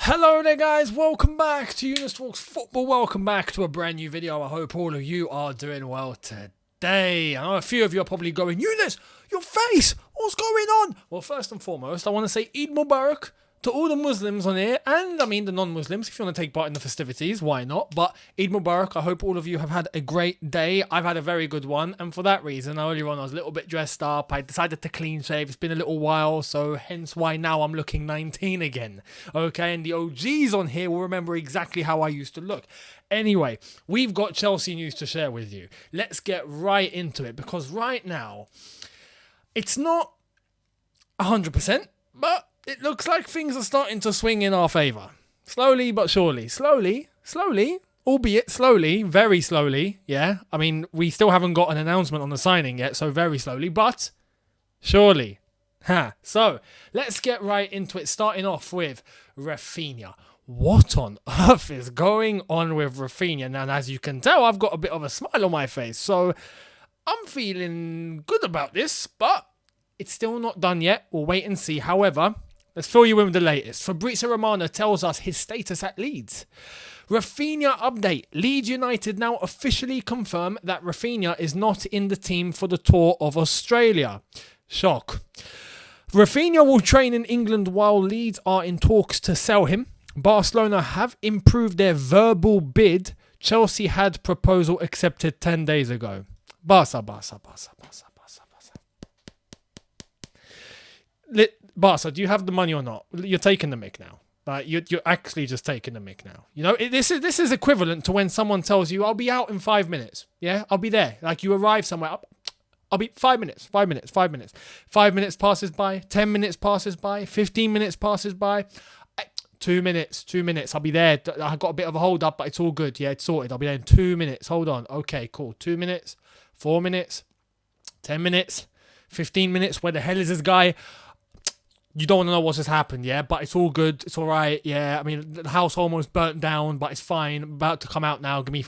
Hello there guys, welcome back to Younes Talks Football, welcome back to a brand new video. I hope all of you are doing well today. I know a few of you are probably going, Younes, your face, what's going on? Well, first and foremost, I want to say Eid Mubarak to all the Muslims on here, and I mean the non-Muslims, if you want to take part in the festivities, why not? But Eid Mubarak, I hope all of you have had a great day. I've had a very good one, and for that reason, earlier on I was a little bit dressed up. I decided to clean shave. It's been a little while, so hence why now I'm looking 19 again. Okay, and the OGs on here will remember exactly how I used to look. Anyway, we've got Chelsea news to share with you. Let's get right into it, because right now, it's not 100%, but it looks like things are starting to swing in our favour. Slowly but surely. Slowly, albeit slowly, very slowly, yeah. I mean, we still haven't got an announcement on the signing yet, so very slowly, but surely. So, let's get right into it, starting off with Raphinha. What on earth is going on with Raphinha? Now, as you can tell, I've got a bit of a smile on my face, so I'm feeling good about this, but it's still not done yet. We'll wait and see. However, let's fill you in with the latest. Fabrizio Romano tells us his status at Leeds. Raphinha update. Leeds United now officially confirm that Raphinha is not in the team for the tour of Australia. Shock. Raphinha will train in England while Leeds are in talks to sell him. Barcelona have improved their verbal bid. Chelsea had proposal accepted 10 days ago. Barca. Barca, do you have the money or not? You're taking the mick now. Like you're actually just taking the mick now. You know, this is equivalent to when someone tells you, "I'll be out in 5 minutes." Yeah, I'll be there. Like you arrive somewhere. I'll be 5 minutes. 5 minutes. 5 minutes. 5 minutes passes by. 10 minutes passes by. 15 minutes passes by. 2 minutes. 2 minutes. I'll be there. I got a bit of a hold up, but it's all good. Yeah, it's sorted. I'll be there in 2 minutes. Hold on. Okay, cool. 2 minutes. 4 minutes. 10 minutes. 15 minutes. Where the hell is this guy? You don't want to know what's just happened, yeah? But it's all good. It's all right, yeah. I mean, the house almost burnt down, but it's fine. I'm about to come out now. Give me,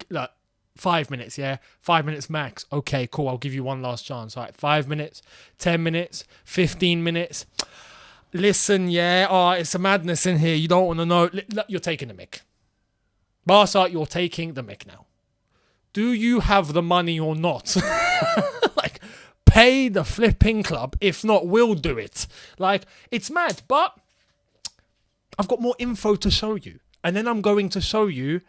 look, 5 minutes, yeah? 5 minutes max. Okay, cool. I'll give you one last chance. All right, 5 minutes, 10 minutes, 15 minutes. Listen, yeah? Oh, it's a madness in here. You don't want to know. You're taking the mick. Barca, you're taking the mick now. Do you have the money or not? Like, pay the flipping club. If not, we'll do it. Like, it's mad, but I've got more info to show you. And then I'm going to show you,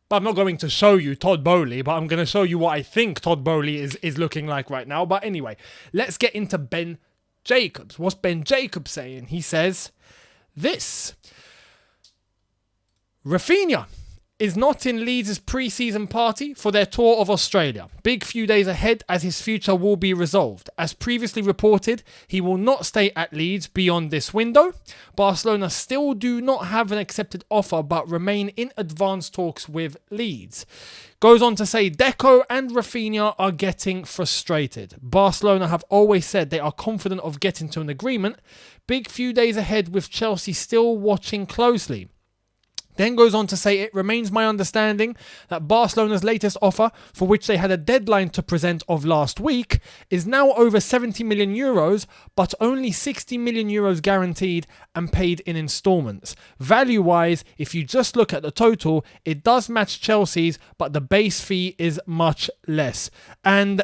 but I'm not going to show you Todd Boehly, but I'm going to show you what I think Todd Boehly is looking like right now. But anyway, let's get into Ben Jacobs. What's Ben Jacobs saying? He says this. Raphinha is not in Leeds' pre-season party for their tour of Australia. Big few days ahead as his future will be resolved. As previously reported, he will not stay at Leeds beyond this window. Barcelona still do not have an accepted offer but remain in advanced talks with Leeds. Goes on to say Deco and Raphinha are getting frustrated. Barcelona have always said they are confident of getting to an agreement. Big few days ahead with Chelsea still watching closely. Then goes on to say, it remains my understanding that Barcelona's latest offer, for which they had a deadline to present of last week, is now over 70 million euros, but only 60 million euros guaranteed and paid in installments. Value-wise, if you just look at the total, it does match Chelsea's, but the base fee is much less. And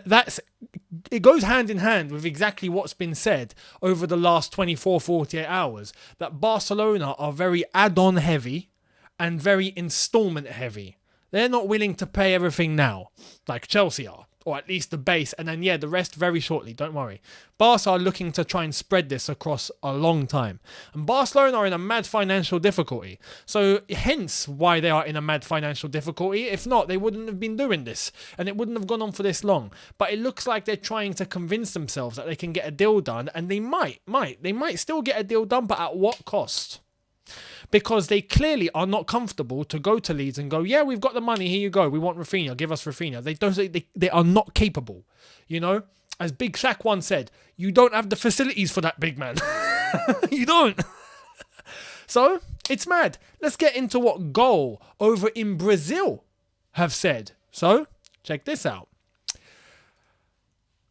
it goes hand in hand with exactly what's been said over the last 48 hours, that Barcelona are very add-on heavy and very installment heavy. They're not willing to pay everything now, like Chelsea are, or at least the base, and then the rest very shortly, don't worry. Barca are looking to try and spread this across a long time. And Barcelona are in a mad financial difficulty. So hence why they are in a mad financial difficulty. If not, they wouldn't have been doing this, and it wouldn't have gone on for this long. But it looks like they're trying to convince themselves that they can get a deal done, and they might still get a deal done, but at what cost? Because they clearly are not comfortable to go to Leeds and go, yeah, we've got the money, here you go, we want Raphinha, give us Raphinha. They are not capable, you know? As Big Shaq once said, you don't have the facilities for that, big man. You don't. So, it's mad. Let's get into what Goal over in Brazil have said. So, check this out.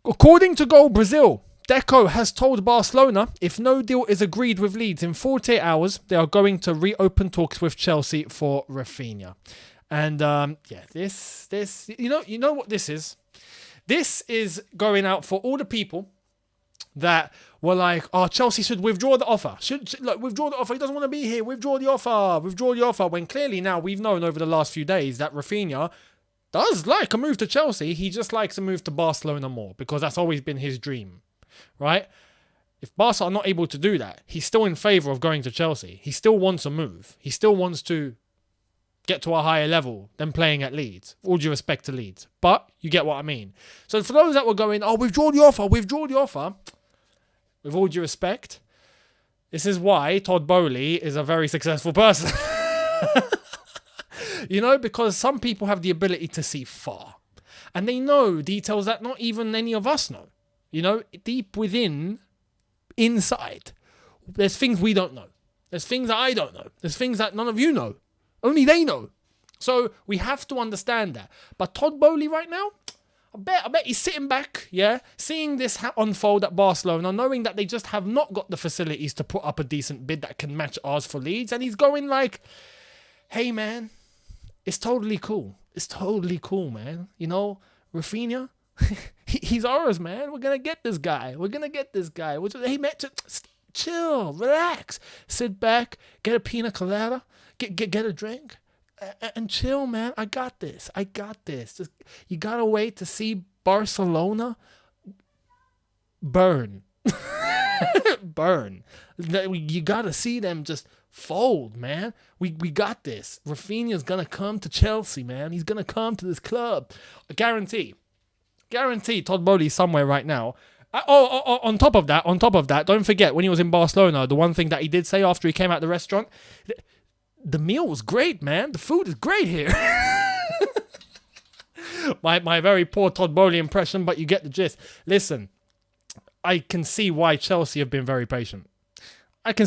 According to Goal Brazil, Deco has told Barcelona if no deal is agreed with Leeds in 48 hours, they are going to reopen talks with Chelsea for Raphinha. And this you know what this is? This is going out for all the people that were like, oh, Chelsea should withdraw the offer. Should withdraw the offer. He doesn't want to be here. Withdraw the offer. Withdraw the offer. When clearly now we've known over the last few days that Raphinha does like a move to Chelsea. He just likes a move to Barcelona more because that's always been his dream, right? If Barca are not able to do that, he's still in favour of going to Chelsea. He still wants a move. He still wants to get to a higher level than playing at Leeds. All due respect to Leeds. But you get what I mean. So for those that were going, oh, withdraw the offer. With all due respect, this is why Todd Boehly is a very successful person. Because some people have the ability to see far. And they know details that not even any of us know. Deep within, inside, there's things we don't know. There's things that I don't know. There's things that none of you know. Only they know. So we have to understand that. But Todd Boehly right now, I bet he's sitting back, seeing this unfold at Barcelona, knowing that they just have not got the facilities to put up a decent bid that can match ours for Leeds. And he's going like, hey, man, it's totally cool. It's totally cool, man. Raphinha, he's ours, man. We're going to get this guy. Hey, man, chill, relax. Sit back, get a pina colada, get a drink. And chill, man. I got this. Just, you gotta wait to see Barcelona burn. Burn. You gotta see them just fold, man. We got this. Raphinha's gonna come to Chelsea, man. He's gonna come to this club. I guarantee. Todd Boehly's somewhere right now. On top of that, don't forget when he was in Barcelona, the one thing that he did say after he came out of the restaurant, the meal was great, man. The food is great here. my very poor Todd Boehly impression, but you get the gist. Listen, I can see why Chelsea have been very patient. As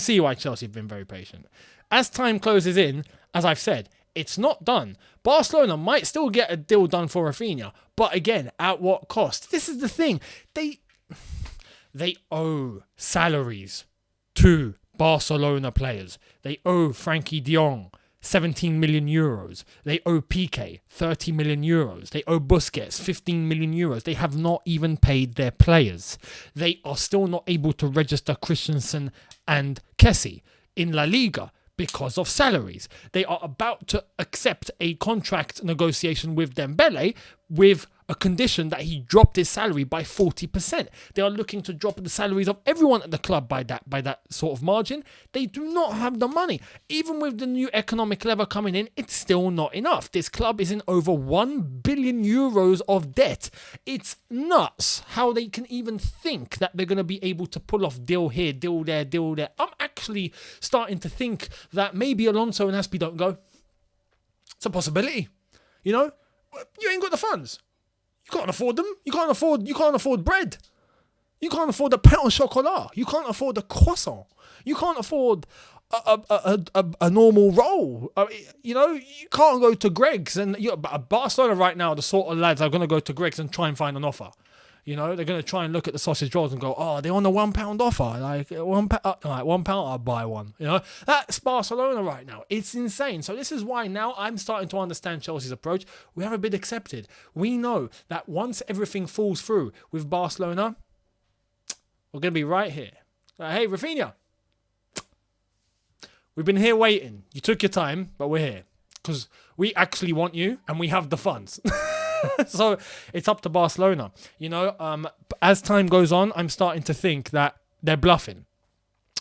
time closes in, as I've said, it's not done. Barcelona might still get a deal done for Raphinha, but again, at what cost? This is the thing. They owe salaries to Barcelona players. They owe Frankie de Jong 17 million euros. They owe Piqué 30 million euros. They owe Busquets 15 million euros. They have not even paid their players. They are still not able to register Christensen and Kessie in La Liga because of salaries. They are about to accept a contract negotiation with Dembele with a condition that he dropped his salary by 40%. They are looking to drop the salaries of everyone at the club by that sort of margin. They do not have the money. Even with the new economic lever coming in, it's still not enough. This club is in over 1 billion euros of debt. It's nuts how they can even think that they're going to be able to pull off deal here, deal there, deal there. I'm actually starting to think that maybe Alonso and Aspi don't go. It's a possibility. You ain't got the funds. You can't afford them. You can't afford bread. You can't afford the pain au chocolat. You can't afford the croissant. You can't afford a normal roll. You can't go to Greg's and Barcelona right now. The sort of lads are going to go to Greg's and try and find an offer. They're going to try and look at the sausage rolls and go, oh, they're on a £1 offer. Like £1, I'll buy one. That's Barcelona right now. It's insane. So this is why now I'm starting to understand Chelsea's approach. We have a bid accepted. We know that once everything falls through with Barcelona, we're going to be right here. Hey, Raphinha, we've been here waiting. You took your time, but we're here because we actually want you and we have the funds. So it's up to Barcelona. As time goes on, I'm starting to think that they're bluffing.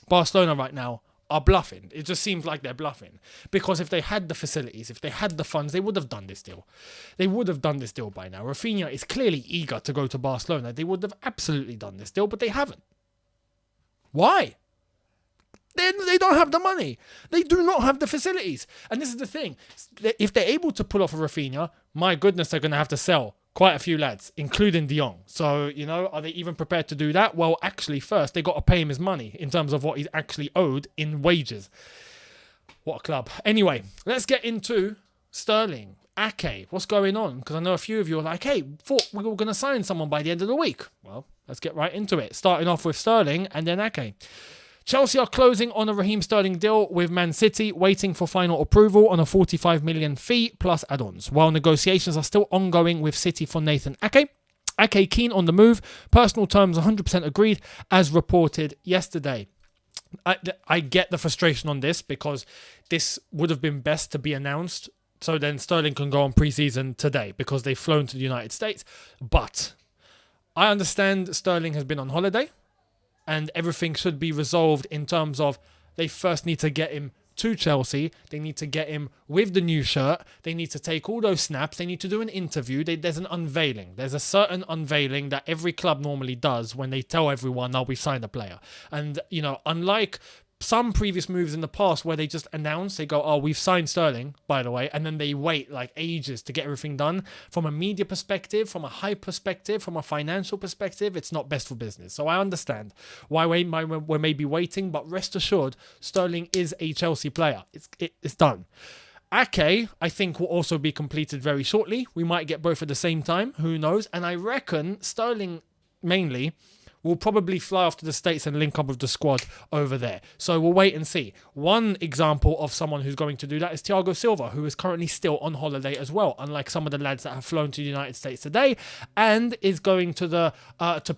Barcelona right now are bluffing. It just seems like they're bluffing. Because if they had the facilities, if they had the funds, they would have done this deal. They would have done this deal by now. Raphinha is clearly eager to go to Barcelona. They would have absolutely done this deal, but they haven't. Why? They don't have the money. They do not have the facilities. And this is the thing. If they're able to pull off a Raphinha, my goodness, they're going to have to sell quite a few lads, including de Jong. So, are they even prepared to do that? Well, actually, first, they got to pay him his money in terms of what he's actually owed in wages. What a club. Anyway, let's get into Sterling. Ake, what's going on? Because I know a few of you are like, hey, thought we were going to sign someone by the end of the week. Well, Let's get right into it. Starting off with Sterling and then Ake. Chelsea are closing on a Raheem Sterling deal with Man City, waiting for final approval on a 45 million fee plus add-ons, while negotiations are still ongoing with City for Nathan Ake. Ake keen on the move, personal terms 100% agreed, as reported yesterday. I get the frustration on this because this would have been best to be announced so then Sterling can go on pre-season today because they've flown to the United States. But I understand Sterling has been on holiday and everything should be resolved in terms of they first need to get him to Chelsea. They need to get him with the new shirt. They need to take all those snaps. They need to do an interview. There's an unveiling. There's a certain unveiling that every club normally does when they tell everyone, now we've signed a player. And, unlike some previous moves in the past where they just announce, they go, oh, we've signed Sterling, by the way, and then they wait like ages to get everything done. From a media perspective, from a hype perspective, from a financial perspective, it's not best for business. So I understand why we're maybe waiting, but rest assured, Sterling is a Chelsea player. It's done. Ake, I think, will also be completed very shortly. We might get both at the same time. Who knows? And I reckon Sterling mainly will probably fly off to the States and link up with the squad over there. So we'll wait and see. One example of someone who's going to do that is Thiago Silva, who is currently still on holiday as well, unlike some of the lads that have flown to the United States today and is going to the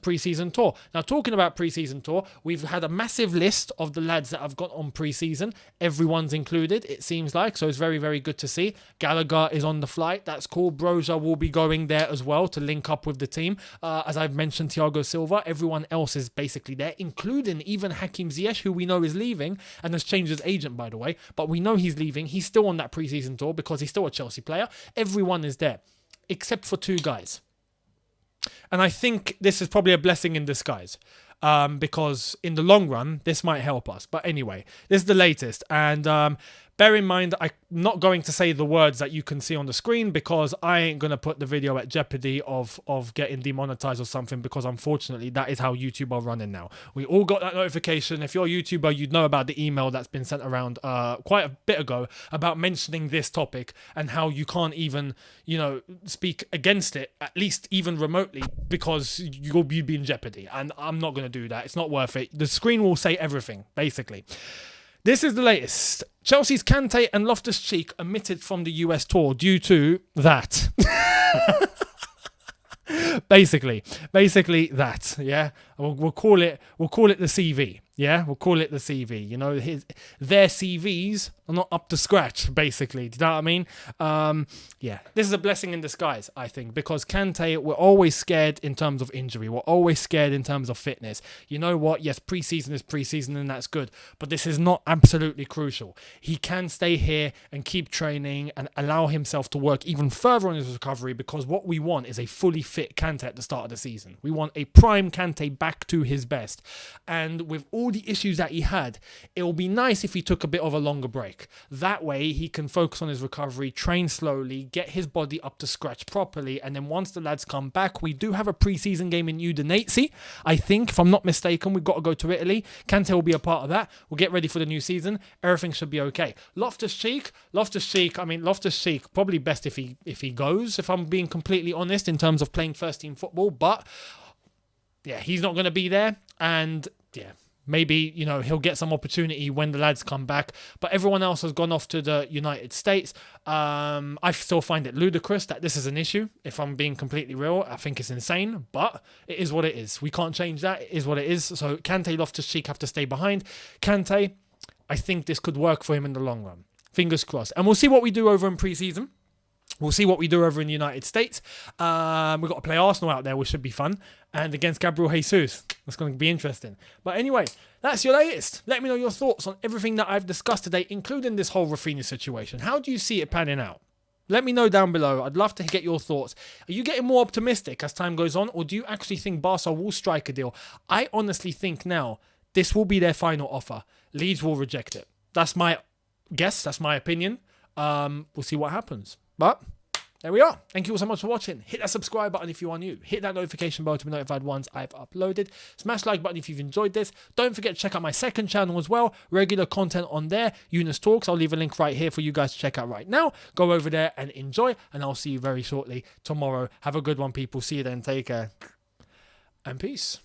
pre-season tour. Now, talking about pre-season tour, we've had a massive list of the lads that have got on pre-season. Everyone's included, it seems like, so it's very, very good to see. Gallagher is on the flight. That's cool. Broja will be going there as well to link up with the team. As I've mentioned, Thiago Silva, everyone else is basically there, including even Hakim Ziyech, who we know is leaving and has changed his agent, by the way, but we know he's leaving. He's still on that pre-season tour because he's still a Chelsea player. Everyone is there except for two guys, and I think this is probably a blessing in disguise, because in the long run this might help us. But anyway, this is the latest, and bear in mind, I'm not going to say the words that you can see on the screen because I ain't going to put the video at jeopardy of getting demonetized or something, because unfortunately that is how YouTube are running now. We all got that notification. If you're a YouTuber, you'd know about the email that's been sent around quite a bit ago about mentioning this topic and how you can't even, speak against it, at least even remotely, because you'd be in jeopardy. And I'm not going to do that. It's not worth it. The screen will say everything, basically. This is the latest. Chelsea's Kante and Loftus-Cheek omitted from the US tour due to that. Basically that. Yeah, we'll call it the CV. Yeah, we'll call it the CV. Their CVs are not up to scratch, basically. Do you know what I mean? Yeah, this is a blessing in disguise, I think, because Kante, we're always scared in terms of injury. We're always scared in terms of fitness. You know what? Yes, preseason is preseason and that's good, but this is not absolutely crucial. He can stay here and keep training and allow himself to work even further on his recovery, because what we want is a fully fit Kante at the start of the season. We want a prime Kante back to his best. And with all the issues that he had, it will be nice if he took a bit of a longer break. That way he can focus on his recovery, train slowly, get his body up to scratch properly, and then once the lads come back, we do have a pre-season game in Udinese, I think, if I'm not mistaken. We've got to go to Italy. Kante will be a part of that. We'll get ready for the new season. Everything should be okay. Loftus-Cheek, probably best if he goes, if I'm being completely honest, in terms of playing first team football, but yeah, he's not going to be there, and yeah, maybe, he'll get some opportunity when the lads come back. But everyone else has gone off to the United States. I still find it ludicrous that this is an issue. If I'm being completely real, I think it's insane. But it is what it is. We can't change that. It is what it is. So Kante, Loftus-Cheek have to stay behind. Kante, I think this could work for him in the long run. Fingers crossed. And we'll see what we do over in pre-season. We'll see what we do over in the United States. We've got to play Arsenal out there, which should be fun. And against Gabriel Jesus. That's going to be interesting. But anyway, that's your latest. Let me know your thoughts on everything that I've discussed today, including this whole Raphinha situation. How do you see it panning out? Let me know down below. I'd love to get your thoughts. Are you getting more optimistic as time goes on? Or do you actually think Barca will strike a deal? I honestly think now this will be their final offer. Leeds will reject it. That's my guess. That's my opinion. We'll see what happens. But there we are. Thank you all so much for watching. Hit that subscribe button if you are new. Hit that notification bell to be notified once I've uploaded. Smash the like button if you've enjoyed this. Don't forget to check out my second channel as well. Regular content on there. Younes Talks. I'll leave a link right here for you guys to check out right now. Go over there and enjoy. And I'll see you very shortly tomorrow. Have a good one, people. See you then. Take care. and peace.